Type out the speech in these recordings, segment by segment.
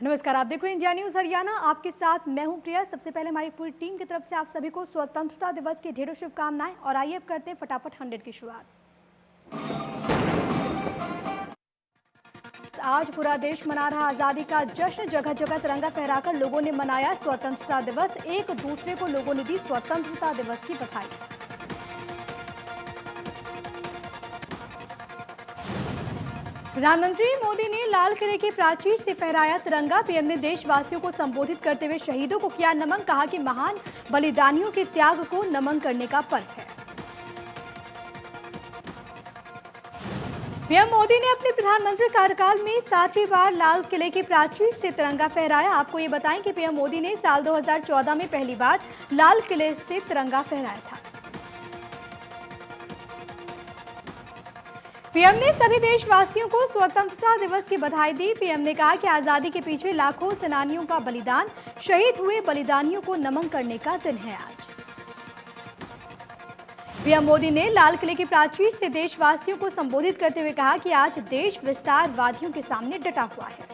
नमस्कार, आप देख रहे हैं इंडिया न्यूज हरियाणा। आपके साथ मैं हूं प्रिया। सबसे पहले हमारी पूरी टीम की तरफ से आप सभी को स्वतंत्रता दिवस की ढेरों शुभकामनाएं। और आइए अब करते हैं फटाफट 100 की शुरुआत। आज पूरा देश मना रहा आजादी का जश्न। जगह जगह तिरंगा फहराकर लोगों ने मनाया स्वतंत्रता दिवस। एक दूसरे को लोगों ने दी स्वतंत्रता दिवस की बधाई। प्रधानमंत्री मोदी ने लाल किले की प्राचीर से फहराया तिरंगा। पीएम ने देशवासियों को संबोधित करते हुए शहीदों को किया नमन। कहा कि महान बलिदानियों के त्याग को नमन करने का पर्व है। पीएम मोदी ने अपने प्रधानमंत्री कार्यकाल में 7वीं बार लाल किले की प्राचीर से तिरंगा फहराया। आपको ये बताएं कि पीएम मोदी ने साल 2014 में पहली बार लाल किले से तिरंगा फहराया था। पीएम ने सभी देशवासियों को स्वतंत्रता दिवस की बधाई दी। पीएम ने कहा कि आजादी के पीछे लाखों सेनानियों का बलिदान, शहीद हुए बलिदानियों को नमन करने का दिन है आज। पीएम मोदी ने लाल किले की प्राचीर से देशवासियों को संबोधित करते हुए कहा कि आज देश विस्तारवादियों के सामने डटा हुआ है।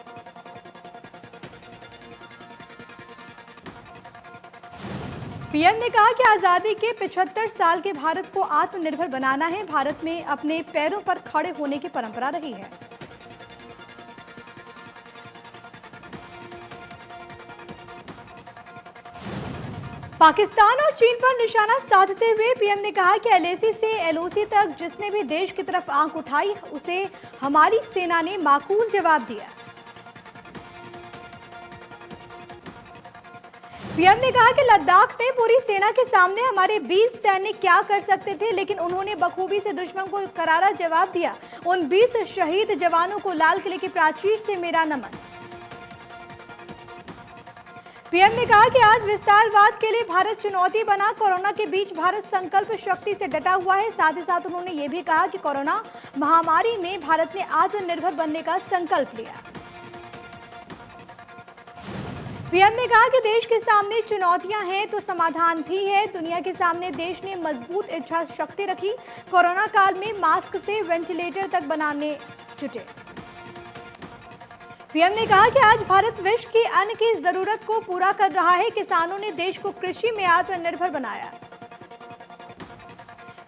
पीएम ने कहा कि आजादी के 75 साल के भारत को आत्मनिर्भर बनाना है। भारत में अपने पैरों पर खड़े होने की परंपरा रही है। पाकिस्तान और चीन पर निशाना साधते हुए पीएम ने कहा कि एलएसी से एलओसी तक जिसने भी देश की तरफ आंख उठाई उसे हमारी सेना ने माकूल जवाब दिया। पीएम ने कहा कि लद्दाख में पूरी सेना के सामने हमारे 20 सैनिक क्या कर सकते थे, लेकिन उन्होंने बखूबी से दुश्मन को करारा जवाब दिया। उन 20 शहीद जवानों को लाल किले की प्राचीर से मेरा नमन। पीएम ने कहा कि आज विस्तारवाद के लिए भारत चुनौती बना। कोरोना के बीच भारत संकल्प शक्ति से डटा हुआ है। साथ ही साथ उन्होंने ये भी कहा कि कोरोना महामारी में भारत ने आत्मनिर्भर बनने का संकल्प लिया। पीएम ने कहा कि देश के सामने चुनौतियां हैं तो समाधान भी है। दुनिया के सामने देश ने मजबूत इच्छा शक्ति रखी। कोरोना काल में मास्क से वेंटिलेटर तक बनाने जुटे। पीएम ने कहा कि आज भारत विश्व की अन्न की जरूरत को पूरा कर रहा है। किसानों ने देश को कृषि में आत्मनिर्भर बनाया।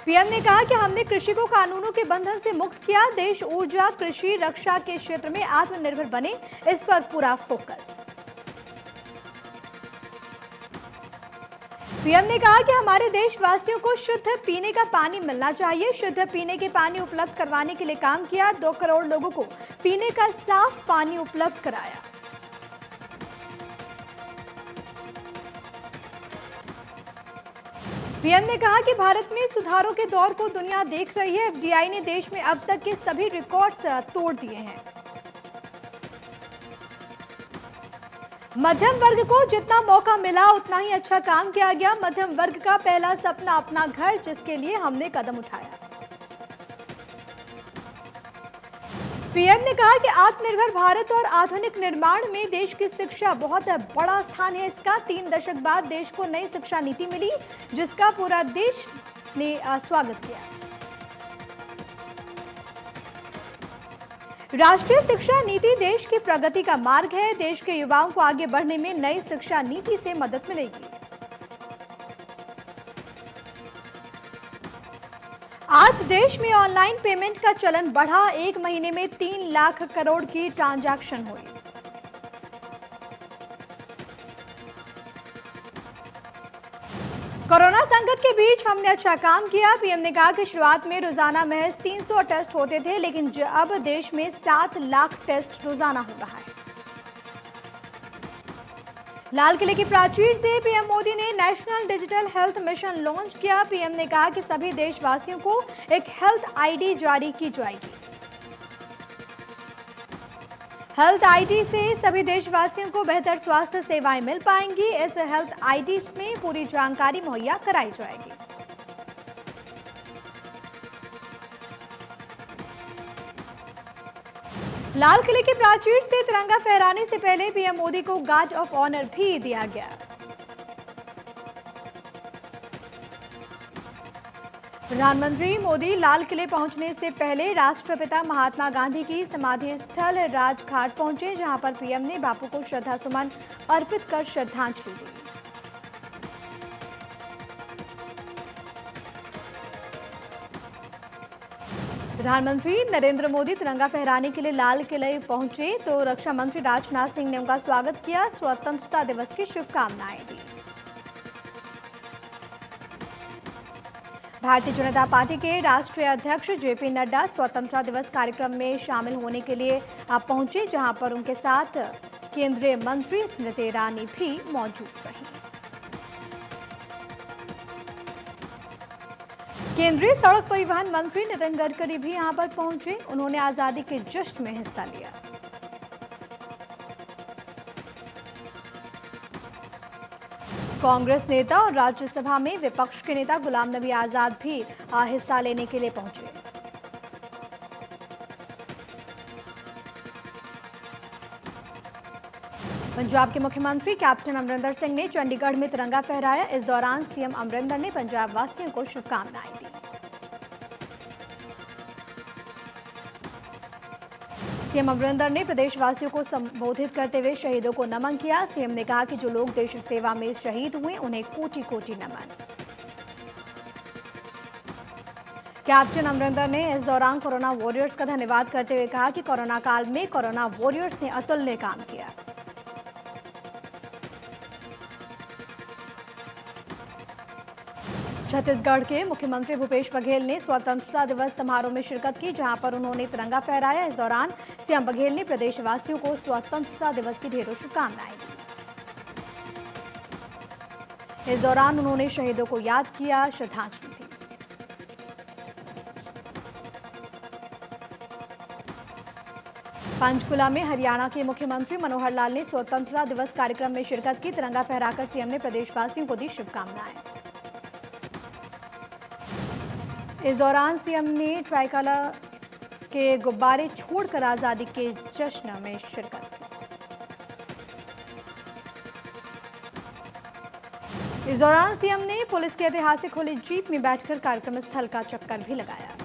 पीएम ने कहा कि हमने कृषि को कानूनों के बंधन से मुक्त किया। देश ऊर्जा, कृषि, रक्षा के क्षेत्र में आत्मनिर्भर बने, इस पर पूरा फोकस। पीएम ने कहा कि हमारे देशवासियों को शुद्ध पीने का पानी मिलना चाहिए। शुद्ध पीने के पानी उपलब्ध करवाने के लिए काम किया। 2 करोड़ लोगों को पीने का साफ पानी उपलब्ध कराया। पीएम ने कहा कि भारत में सुधारों के दौर को दुनिया देख रही है। एफडीआई ने देश में अब तक के सभी रिकॉर्ड्स तोड़ दिए हैं। मध्यम वर्ग को जितना मौका मिला उतना ही अच्छा काम किया गया। मध्यम वर्ग का पहला सपना अपना घर, जिसके लिए हमने कदम उठाया। पीएम ने कहा कि आत्मनिर्भर भारत और आधुनिक निर्माण में देश की शिक्षा बहुत बड़ा स्थान है। इसका 3 दशक बाद देश को नई शिक्षा नीति मिली, जिसका पूरा देश ने स्वागत किया। राष्ट्रीय शिक्षा नीति देश की प्रगति का मार्ग है। देश के युवाओं को आगे बढ़ने में नई शिक्षा नीति से मदद मिलेगी। आज देश में ऑनलाइन पेमेंट का चलन बढ़ा। 1 महीने में 3 लाख करोड़ की ट्रांजैक्शन हुई। कोरोना संकट के बीच हमने अच्छा काम किया। पीएम ने कहा कि शुरुआत में रोजाना महज 300 टेस्ट होते थे, लेकिन अब देश में 7 लाख टेस्ट रोजाना हो रहा है। लाल किले की प्राचीर से पीएम मोदी ने national digital health mission launch किया। पीएम ने कहा कि सभी देशवासियों को एक हेल्थ आईडी जारी की जाएगी। हेल्थ आईडी से सभी देशवासियों को बेहतर स्वास्थ्य सेवाएं मिल पाएंगी। इस हेल्थ आईडी में पूरी जानकारी मुहैया कराई जाएगी। लाल किले की प्राचीर से तिरंगा फहराने से पहले पीएम मोदी को गार्ड ऑफ ऑनर भी दिया गया। प्रधानमंत्री मोदी लाल किले पहुंचने से पहले राष्ट्रपिता महात्मा गांधी की समाधि स्थल राजघाट पहुंचे, जहां पर पीएम ने बापू को श्रद्धासुमन अर्पित कर श्रद्धांजलि दी। प्रधानमंत्री नरेंद्र मोदी तिरंगा फहराने के लिए लाल किले पहुंचे तो रक्षा मंत्री राजनाथ सिंह ने उनका स्वागत किया, स्वतंत्रता दिवस की शुभकामनाएं दी। भारतीय जनता पार्टी के राष्ट्रीय अध्यक्ष जेपी नड्डा स्वतंत्रता दिवस कार्यक्रम में शामिल होने के लिए पहुंचे, जहां पर उनके साथ केंद्रीय मंत्री स्मृति ईरानी भी मौजूद रही। केंद्रीय सड़क परिवहन मंत्री नितिन गडकरी भी यहां पर पहुंचे। उन्होंने आजादी के जश्न में हिस्सा लिया। कांग्रेस नेता और राज्यसभा में विपक्ष के नेता गुलाम नबी आजाद भी हिस्सा लेने के लिए पहुंचे। पंजाब के मुख्यमंत्री कैप्टन अमरिंदर सिंह ने चंडीगढ़ में तिरंगा फहराया। इस दौरान सीएम अमरिंदर ने पंजाब वासियों को शुभकामनाएं दी। सीएम अमरिंदर ने प्रदेशवासियों को संबोधित करते हुए शहीदों को नमन किया। सीएम ने कहा कि जो लोग देश सेवा में शहीद हुए उन्हें कोटि कोटि नमन। कैप्टन अमरिंदर ने इस दौरान कोरोना वॉरियर्स का धन्यवाद करते हुए कहा कि कोरोना काल में कोरोना वॉरियर्स ने अतुल्य काम किया। छत्तीसगढ़ के मुख्यमंत्री भूपेश बघेल ने स्वतंत्रता दिवस समारोह में शिरकत की, जहां पर उन्होंने तिरंगा फहराया। इस दौरान सीएम बघेल ने प्रदेशवासियों को स्वतंत्रता दिवस की ढेरों शुभकामनाएं दी। इस दौरान उन्होंने शहीदों को याद किया, श्रद्धांजलि दी। पंचकुला में हरियाणा के मुख्यमंत्री मनोहर लाल ने स्वतंत्रता दिवस कार्यक्रम में शिरकत की। तिरंगा फहराकर सीएम ने प्रदेशवासियों को दी शुभकामनाएं। इस दौरान सीएम ने ट्राइकलर के गुब्बारे छोड़कर आजादी के जश्न में शिरकत की। इस दौरान सीएम ने पुलिस की ऐतिहासिक खुली जीप में बैठकर कार्यक्रम स्थल का चक्कर भी लगाया।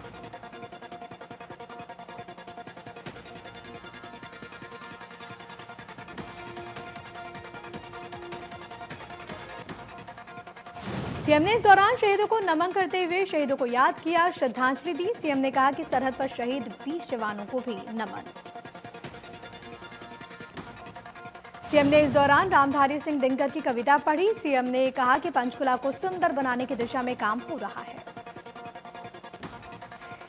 सीएम ने इस दौरान शहीदों को नमन करते हुए शहीदों को याद किया, श्रद्धांजलि दी। सीएम ने कहा कि सरहद पर शहीद 20 जवानों को भी नमन। सीएम ने इस दौरान रामधारी सिंह दिनकर की कविता पढ़ी। सीएम ने कहा कि पंचकुला को सुंदर बनाने की दिशा में काम हो रहा है।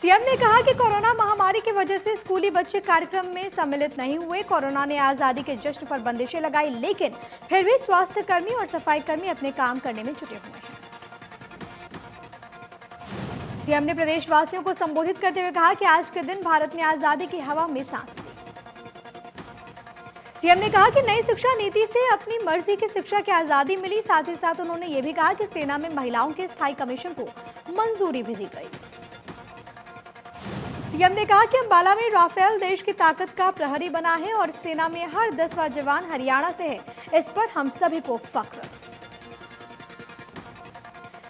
सीएम ने कहा कि कोरोना महामारी की वजह से स्कूली बच्चे कार्यक्रम में सम्मिलित नहीं हुए। कोरोना ने आजादी के जश्न पर बंदिशें लगाई, लेकिन फिर भी स्वास्थ्य कर्मी और सफाई कर्मी अपने काम करने में जुटे हुए हैं। सीएम ने प्रदेशवासियों को संबोधित करते हुए कहा कि आज के दिन भारत ने आजादी की हवा में सांस ली। सीएम ने कहा कि नई शिक्षा नीति से अपनी मर्जी की शिक्षा की आजादी मिली। साथ ही साथ उन्होंने ये भी कहा कि सेना में महिलाओं के स्थायी कमीशन को मंजूरी भी दी गई। सीएम ने कहा कि अंबाला में राफेल देश की ताकत का प्रहरी बना है और सेना में हर 10वां जवान हरियाणा से है। इस पर हम सभी को फख्र।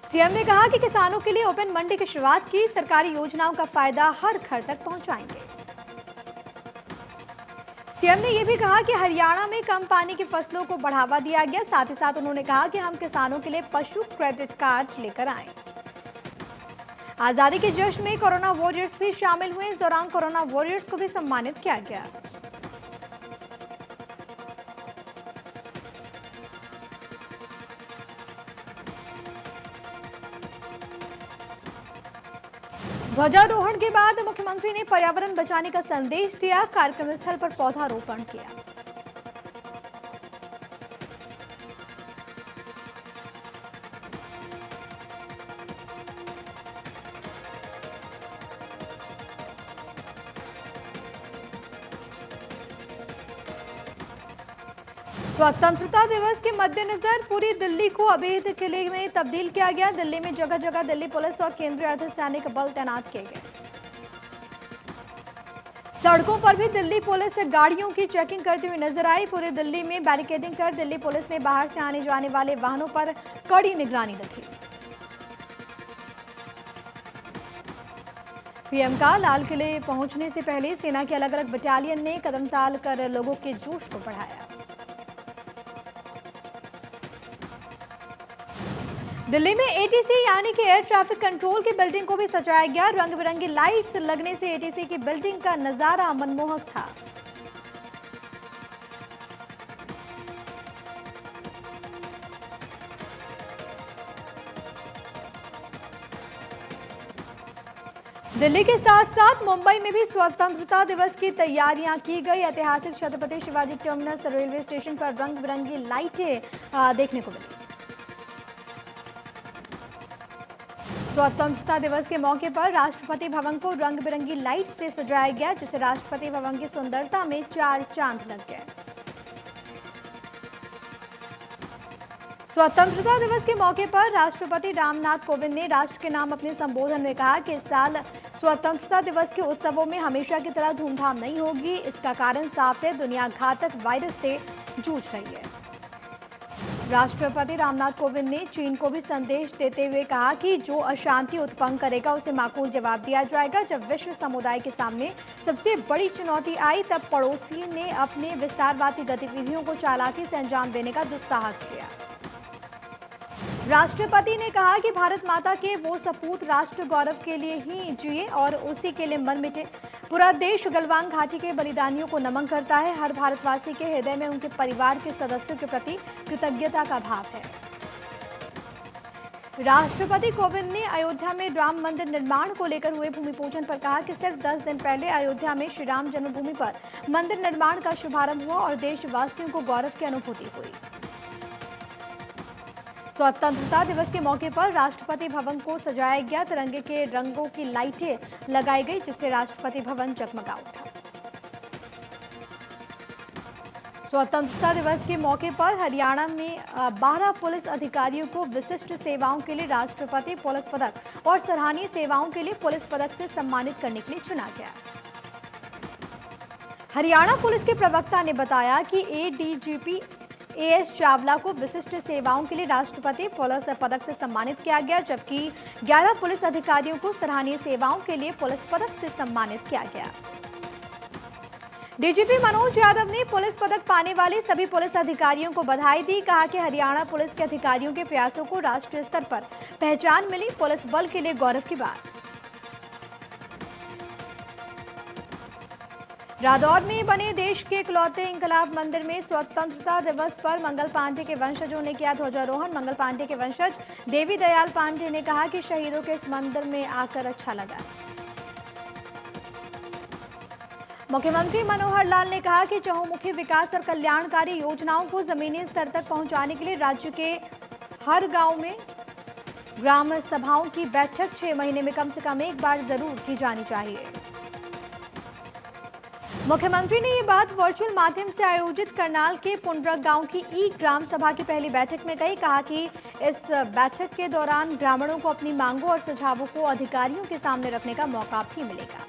सीएम ने कहा कि किसानों के लिए ओपन मंडी की शुरुआत की, सरकारी योजनाओं का फायदा हर घर तक पहुंचाएंगे। सीएम ने यह भी कहा कि हरियाणा में कम पानी की फसलों को बढ़ावा दिया गया। साथ ही साथ उन्होंने कहा कि हम किसानों के लिए पशु क्रेडिट कार्ड लेकर आए। आजादी के जश्न में कोरोना वॉरियर्स भी शामिल हुए। इस दौरान कोरोना वॉरियर्स को भी सम्मानित किया गया। ध्वजारोहण के बाद मुख्यमंत्री ने पर्यावरण बचाने का संदेश दिया। कार्यक्रम स्थल पर पौधारोपण किया। स्वतंत्रता दिवस के मद्देनजर पूरी दिल्ली को अवैध किले में तब्दील किया गया। दिल्ली में जगह जगह दिल्ली पुलिस और केंद्रीय अर्धसैनिक बल तैनात किए गए। सड़कों पर भी दिल्ली पुलिस गाड़ियों की चेकिंग करती हुई नजर आई। पूरी दिल्ली में बैरिकेडिंग कर दिल्ली पुलिस ने बाहर से आने जाने वाले वाहनों पर कड़ी निगरानी रखी। पीएम का लाल किले पहुंचने से पहले सेना के अलग अलग बटालियन ने कदम ताल कर लोगों के जोश को बढ़ाया। दिल्ली में एटीसी यानी कि एयर ट्रैफिक कंट्रोल की बिल्डिंग को भी सजाया गया। रंग बिरंगी लाइट्स लगने से एटीसी की बिल्डिंग का नजारा मनमोहक था। दिल्ली के साथ साथ मुंबई में भी स्वतंत्रता दिवस की तैयारियां की गई। ऐतिहासिक Chhatrapati Shivaji terminus railway station पर रंग बिरंगी लाइटें देखने को मिली। स्वतंत्रता दिवस के मौके पर राष्ट्रपति भवन को रंग बिरंगी लाइट से सजाया गया, जिससे राष्ट्रपति भवन की सुंदरता में चार चांद लग गए। स्वतंत्रता दिवस के मौके पर राष्ट्रपति रामनाथ कोविंद ने राष्ट्र के नाम अपने संबोधन में कहा कि इस साल स्वतंत्रता दिवस के उत्सवों में हमेशा की तरह धूमधाम नहीं होगी। इसका कारण साफ है, दुनिया घातक वायरस से जूझ रही है। राष्ट्रपति रामनाथ कोविंद ने चीन को भी संदेश देते हुए कहा कि जो अशांति उत्पन्न करेगा उसे माकूल जवाब दिया जाएगा। जब विश्व समुदाय के सामने सबसे बड़ी चुनौती आई तब पड़ोसी ने अपने विस्तारवादी गतिविधियों को चालाकी से अंजाम देने का दुस्साहस किया। राष्ट्रपति ने कहा कि भारत माता के वो सपूत राष्ट्र गौरव के लिए ही जिए और उसी के लिए मर मिटे। पूरा देश गलवान घाटी के बलिदानियों को नमन करता है। हर भारतवासी के हृदय में उनके परिवार के सदस्यों के प्रति कृतज्ञता का भाव है। राष्ट्रपति कोविंद ने अयोध्या में राम मंदिर निर्माण को लेकर हुए भूमि पूजन पर कहा कि सिर्फ 10 दिन पहले अयोध्या में श्री राम जन्मभूमि पर मंदिर निर्माण का शुभारंभ हुआ और देशवासियों को गौरव की अनुभूति हुई। स्वतंत्रता दिवस के मौके पर राष्ट्रपति भवन को सजाया गया। तिरंगे के रंगों की लाइटें लगाई गई, जिससे राष्ट्रपति भवन जगमगा उठा। स्वतंत्रता दिवस के मौके पर हरियाणा में 12 पुलिस अधिकारियों को विशिष्ट सेवाओं के लिए राष्ट्रपति पुलिस पदक और सराहनीय सेवाओं के लिए पुलिस पदक से सम्मानित करने के लिए चुना गया। हरियाणा पुलिस के प्रवक्ता ने बताया कि एडीजीपी एएस चावला को विशिष्ट सेवाओं के लिए राष्ट्रपति पुलिस पदक से सम्मानित किया गया, जबकि 11 पुलिस अधिकारियों को सराहनीय सेवाओं के लिए पुलिस पदक से सम्मानित किया गया। डीजीपी मनोज यादव ने पुलिस पदक पाने वाले सभी पुलिस अधिकारियों को बधाई दी। कहा कि हरियाणा पुलिस के अधिकारियों के प्रयासों को राष्ट्रीय स्तर पर पहचान मिली। पुलिस बल के लिए गौरव की बात। रादौर में बने देश के इकलौते इंकलाब मंदिर में स्वतंत्रता दिवस पर मंगल पांडे के वंशजों ने किया ध्वजारोहण। मंगल पांडे के वंशज देवी दयाल पांडे ने कहा कि शहीदों के इस मंदिर में आकर अच्छा लगा। मुख्यमंत्री मनोहर लाल ने कहा कि चहुमुखी विकास और कल्याणकारी योजनाओं को जमीनी स्तर तक पहुंचाने के लिए राज्य के हर गांव में ग्राम सभाओं की बैठक 6 महीने में कम से कम एक बार जरूर की जानी चाहिए। मुख्यमंत्री ने ये बात वर्चुअल माध्यम से आयोजित करनाल के पुंडरक गांव की ई ग्राम सभा की पहली बैठक में कही। कहा कि इस बैठक के दौरान ग्रामीणों को अपनी मांगों और सुझावों को अधिकारियों के सामने रखने का मौका भी मिलेगा।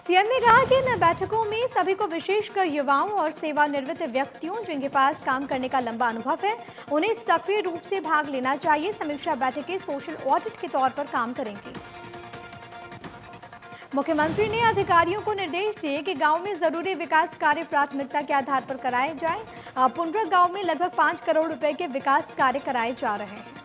सीएम ने कहा कि इन बैठकों में सभी को, विशेषकर युवाओं और सेवानिवृत्त व्यक्तियों जिनके पास काम करने का लंबा अनुभव है, उन्हें सक्रिय रूप से भाग लेना चाहिए। समीक्षा बैठकें सोशल ऑडिट के तौर पर काम करेंगी। मुख्यमंत्री ने अधिकारियों को निर्देश दिए कि गांव में जरूरी विकास कार्य प्राथमिकता के आधार पर कराए जाएं। पुंडरक गांव में लगभग 5 करोड़ रुपए के विकास कार्य कराए जा रहे हैं।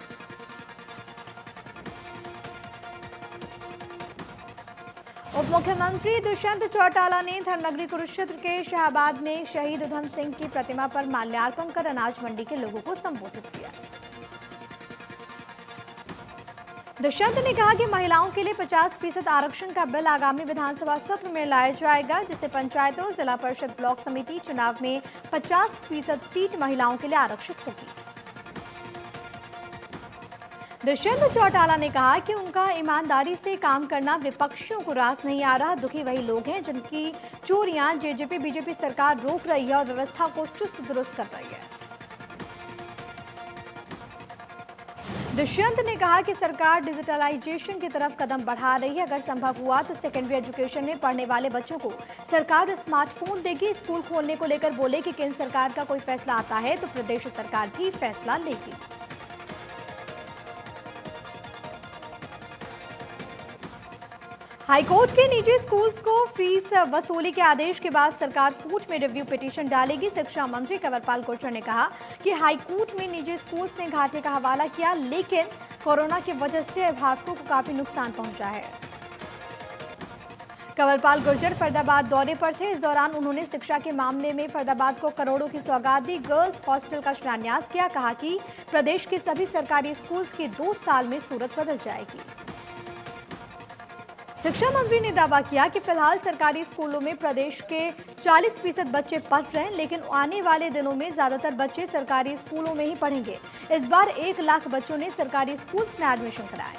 उप मुख्यमंत्री दुष्यंत चौटाला ने धर्मनगरी कुरुक्षेत्र के शाहबाद में शहीद उधम सिंह की प्रतिमा पर माल्यार्पण कर अनाज मंडी के लोगों को संबोधित किया। दुष्यंत ने कहा कि महिलाओं के लिए 50% आरक्षण का बिल आगामी विधानसभा सत्र में लाया जाएगा, जिससे पंचायतों, जिला परिषद, ब्लॉक समिति चुनाव में 50% सीट महिलाओं के लिए आरक्षित होगी। दुष्यंत चौटाला ने कहा कि उनका ईमानदारी से काम करना विपक्षियों को रास नहीं आ रहा। दुखी वही लोग हैं जिनकी चोरियां जेजेपी बीजेपी सरकार रोक रही है और व्यवस्था को चुस्त दुरुस्त कर रही है। दुष्यंत ने कहा कि सरकार डिजिटलाइजेशन की तरफ कदम बढ़ा रही है। अगर संभव हुआ तो सेकेंडरी एजुकेशन में पढ़ने वाले बच्चों को सरकार स्मार्टफोन देगी। स्कूल खोलने को लेकर बोले कि केंद्र सरकार का कोई फैसला आता है तो प्रदेश सरकार भी फैसला लेगी। हाईकोर्ट के निजी स्कूल्स को फीस वसूली के आदेश के बाद सरकार कोर्ट में रिव्यू पिटीशन डालेगी। शिक्षा मंत्री कंवरपाल गुर्जर ने कहा कि हाईकोर्ट में निजी स्कूल्स ने घाटे का हवाला किया, लेकिन कोरोना की वजह से अभिभावकों को काफी नुकसान पहुंचा है। कंवरपाल गुर्जर फरीदाबाद दौरे पर थे। इस दौरान उन्होंने शिक्षा के मामले में फरीदाबाद को करोड़ों की सौगात दी। गर्ल्स हॉस्टल का शिलान्यास किया। कहा कि प्रदेश के सभी सरकारी स्कूल्स की 2 साल में सूरत बदल जाएगी। शिक्षा मंत्री ने दावा किया कि फिलहाल सरकारी स्कूलों में प्रदेश के 40% बच्चे पढ़ रहे हैं, लेकिन आने वाले दिनों में ज्यादातर बच्चे सरकारी स्कूलों में ही पढ़ेंगे। इस बार 1 लाख बच्चों ने सरकारी स्कूल्स में एडमिशन कराए।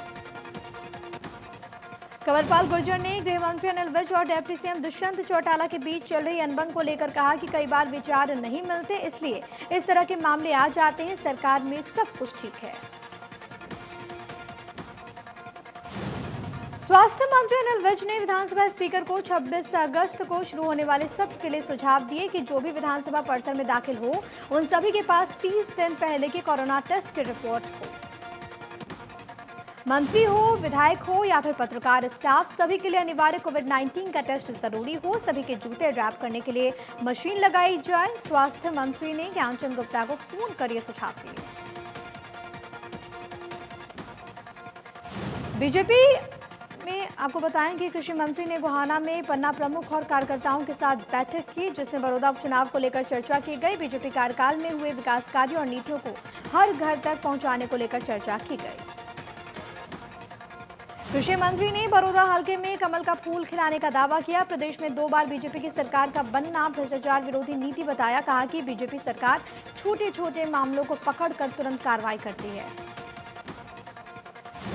कंवरपाल गुर्जर ने गृह मंत्री अनिल विज और डिप्टी सीएम दुष्यंत चौटाला के बीच चल रही अनबन को लेकर कहा कि कई बार विचार नहीं मिलते, इसलिए इस तरह के मामले आ जाते हैं। सरकार में सब कुछ ठीक है। स्वास्थ्य मंत्री अनिल विज ने विधानसभा स्पीकर को 26 अगस्त को शुरू होने वाले सत्र के लिए सुझाव दिए कि जो भी विधानसभा परिसर में दाखिल हो, उन सभी के पास 30 दिन पहले की कोरोना टेस्ट की रिपोर्ट हो। मंत्री हो, विधायक हो या फिर पत्रकार स्टाफ, सभी के लिए अनिवार्य कोविड-19 का टेस्ट जरूरी हो। सभी के जूते रैप करने के लिए मशीन लगाई जाए। स्वास्थ्य मंत्री ने ज्ञानचंद गुप्ता को फोन कर ये सुझाव दिए। बीजेपी में आपको बताएं कि कृषि मंत्री ने गोहाना में पन्ना प्रमुख और कार्यकर्ताओं के साथ बैठक की, जिसमें बड़ौदा उपचुनाव को लेकर चर्चा की गई। बीजेपी कार्यकाल में हुए विकास कार्यों और नीतियों को हर घर तक पहुंचाने को लेकर चर्चा की गई। कृषि मंत्री ने बड़ौदा हलके में कमल का फूल खिलाने का दावा किया। प्रदेश में 2 बार बीजेपी की सरकार का बनना भ्रष्टाचार विरोधी नीति बताया। कहा कि बीजेपी सरकार छोटे छोटे मामलों को पकड़कर तुरंत कार्रवाई करती है।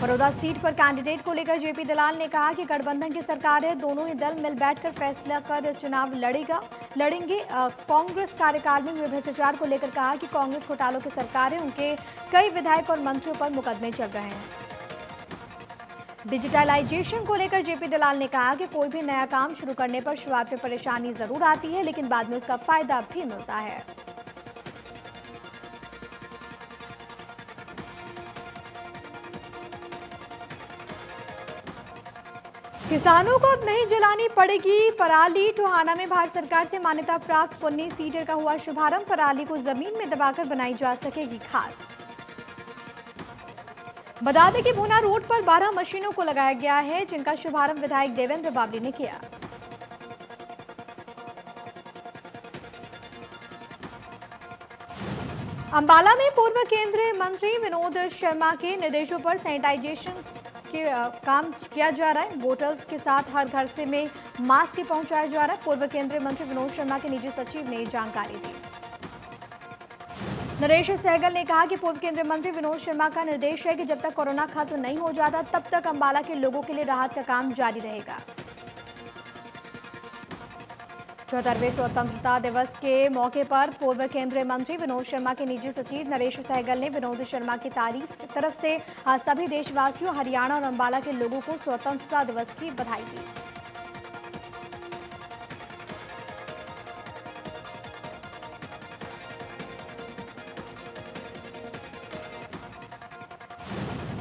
बड़ौदा सीट पर कैंडिडेट को लेकर जेपी दलाल ने कहा कि गठबंधन की सरकार है, दोनों ही दल मिल बैठकर फैसला कर चुनाव लड़ेंगे। कांग्रेस कार्यकाल में हुए भ्रष्टाचार को लेकर कहा कि कांग्रेस घोटालों की सरकार है, उनके कई विधायक और मंत्रियों पर मुकदमे चल रहे हैं। डिजिटलाइजेशन को लेकर जेपी दलाल ने कहा कि कोई भी नया काम शुरू करने पर शुरुआत में परेशानी जरूर आती है, लेकिन बाद में उसका फायदा भी मिलता है। किसानों को अब नहीं जलानी पड़ेगी पराली। टोहाना में भारत सरकार से मान्यता प्राप्त पुन्नी सीडर का हुआ शुभारंभ। पराली को जमीन में दबाकर बनाई जा सकेगी खाद। बता दें कि भूना रोड पर 12 मशीनों को लगाया गया है, जिनका शुभारंभ विधायक देवेंद्र बावली ने किया। अंबाला में पूर्व केंद्रीय मंत्री विनोद शर्मा के निर्देशों पर सैनिटाइजेशन के काम किया जा रहा है। बोतल्स के साथ हर घर से में मास्क पहुंचाया जा रहा है। पूर्व केंद्रीय मंत्री विनोद शर्मा के निजी सचिव ने जानकारी दी। नरेश सहगल ने कहा कि पूर्व केंद्रीय मंत्री विनोद शर्मा का निर्देश है कि जब तक कोरोना खत्म नहीं हो जाता, तब तक अंबाला के लोगों के लिए राहत का काम जारी रहेगा। 74वें स्वतंत्रता दिवस के मौके पर पूर्व केंद्रीय मंत्री विनोद शर्मा के निजी सचिव नरेश सहगल ने विनोद शर्मा की तरफ से सभी देशवासियों, हरियाणा और अंबाला के लोगों को स्वतंत्रता दिवस की बधाई दी।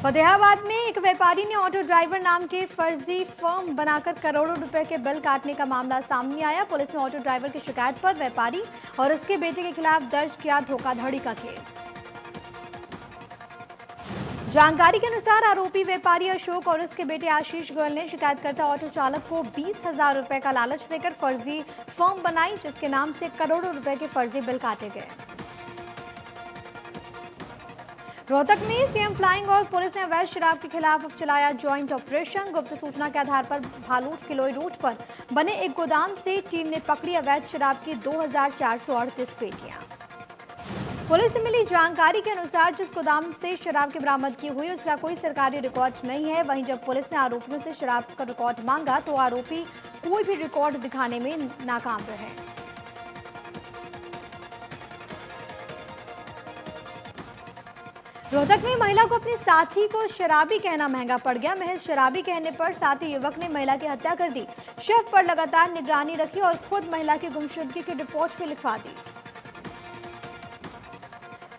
फतेहाबाद में एक व्यापारी ने ऑटो ड्राइवर नाम के फर्जी फॉर्म बनाकर करोड़ों रुपए के बिल काटने का मामला सामने आया। पुलिस ने ऑटो ड्राइवर की शिकायत पर व्यापारी और उसके बेटे के खिलाफ दर्ज किया धोखाधड़ी का केस। जानकारी के अनुसार आरोपी व्यापारी अशोक और उसके बेटे आशीष गोयल ने शिकायतकर्ता ऑटो चालक को 20,000 रुपए का लालच देकर फर्जी फॉर्म बनाई, जिसके नाम से करोड़ों रुपए के फर्जी बिल काटे गए। रोहतक में सीएम फ्लाइंग और पुलिस ने अवैध शराब के खिलाफ चलाया ज्वाइंट ऑपरेशन। गुप्त सूचना के आधार पर भालूट किलोई रूट पर बने एक गोदाम से टीम ने पकड़ी अवैध शराब की 2,438 पेटियां। पुलिस से मिली जानकारी के अनुसार जिस गोदाम से शराब की बरामदगी हुई, उसका कोई सरकारी रिकॉर्ड नहीं है। वहीं जब पुलिस ने आरोपियों से शराब का रिकॉर्ड मांगा, तो आरोपी कोई भी रिकॉर्ड दिखाने में नाकाम रहे। रोहतक में महिला को अपने साथी को शराबी कहना महंगा पड़ गया। महज शराबी कहने पर साथी युवक ने महिला की हत्या कर दी। शव पर लगातार निगरानी रखी और खुद महिला की गुमशुदगी की रिपोर्ट भी लिखवा दी।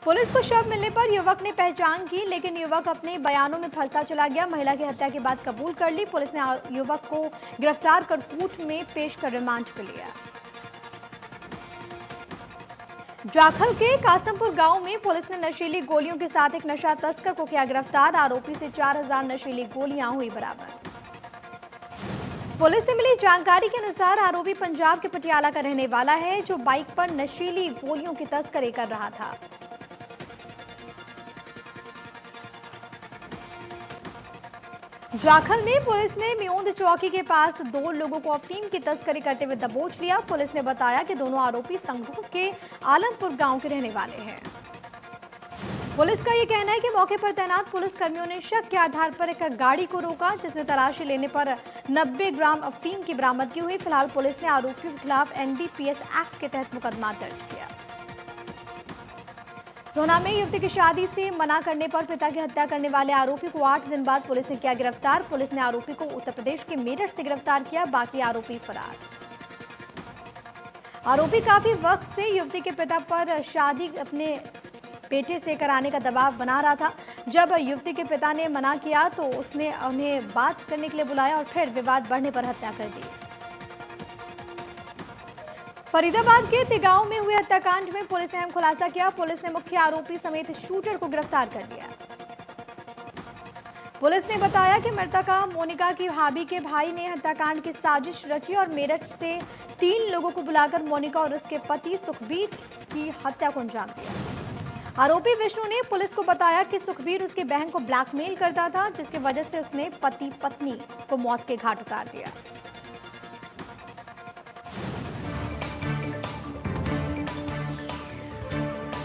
पुलिस को शव मिलने पर युवक ने पहचान की, लेकिन युवक अपने बयानों में फंसता चला गया। महिला की हत्या की बात कबूल कर ली। पुलिस ने युवक को गिरफ्तार कर कोर्ट में पेश कर रिमांड पे लिया। जाखल के कासमपुर गांव में पुलिस ने नशीली गोलियों के साथ एक नशा तस्कर को किया गिरफ्तार। आरोपी से 4000 नशीली गोलियां हुई बरामद। पुलिस से मिली जानकारी के अनुसार आरोपी पंजाब के पटियाला का रहने वाला है, जो बाइक पर नशीली गोलियों की तस्करी कर रहा था। जाखल में पुलिस ने म्योंद चौकी के पास 2 लोगों को अफीम की तस्करी करते हुए दबोच लिया। पुलिस ने बताया कि दोनों आरोपी संगरूर के आलमपुर गांव के रहने वाले हैं। पुलिस का यह कहना है कि मौके पर तैनात पुलिस कर्मियों ने शक के आधार पर एक गाड़ी को रोका, जिसमें तलाशी लेने पर 90 ग्राम अफीम की बरामदगी हुई। फिलहाल पुलिस ने आरोपियों के खिलाफ एनडीपीएस एक्ट के तहत मुकदमा दर्ज किया। सोना में युवती की शादी से मना करने पर पिता की हत्या करने वाले आरोपी को 8 दिन बाद पुलिस ने किया गिरफ्तार। पुलिस ने आरोपी को उत्तर प्रदेश के मेरठ से गिरफ्तार किया, बाकी आरोपी फरार। आरोपी काफी वक्त से युवती के पिता पर शादी अपने बेटे से कराने का दबाव बना रहा था। जब युवती के पिता ने मना किया तो उसने उन्हें बात करने के लिए बुलाया और फिर विवाद बढ़ने पर हत्या कर दी। फरीदाबाद के तिगांव में हुए हत्याकांड में पुलिस ने अहम खुलासा किया। पुलिस ने मुख्य आरोपी समेत शूटर को गिरफ्तार कर लिया। पुलिस ने बताया कि मृतका मोनिका की भाभी के भाई ने हत्याकांड की साजिश रची और मेरठ से 3 लोगों को बुलाकर मोनिका और उसके पति सुखबीर की हत्या को अंजाम दिया। आरोपी विष्णु ने पुलिस को बताया कि सुखबीर उसकी बहन को ब्लैकमेल करता था, जिसकी वजह से उसने पति पत्नी को मौत के घाट उतार दिया।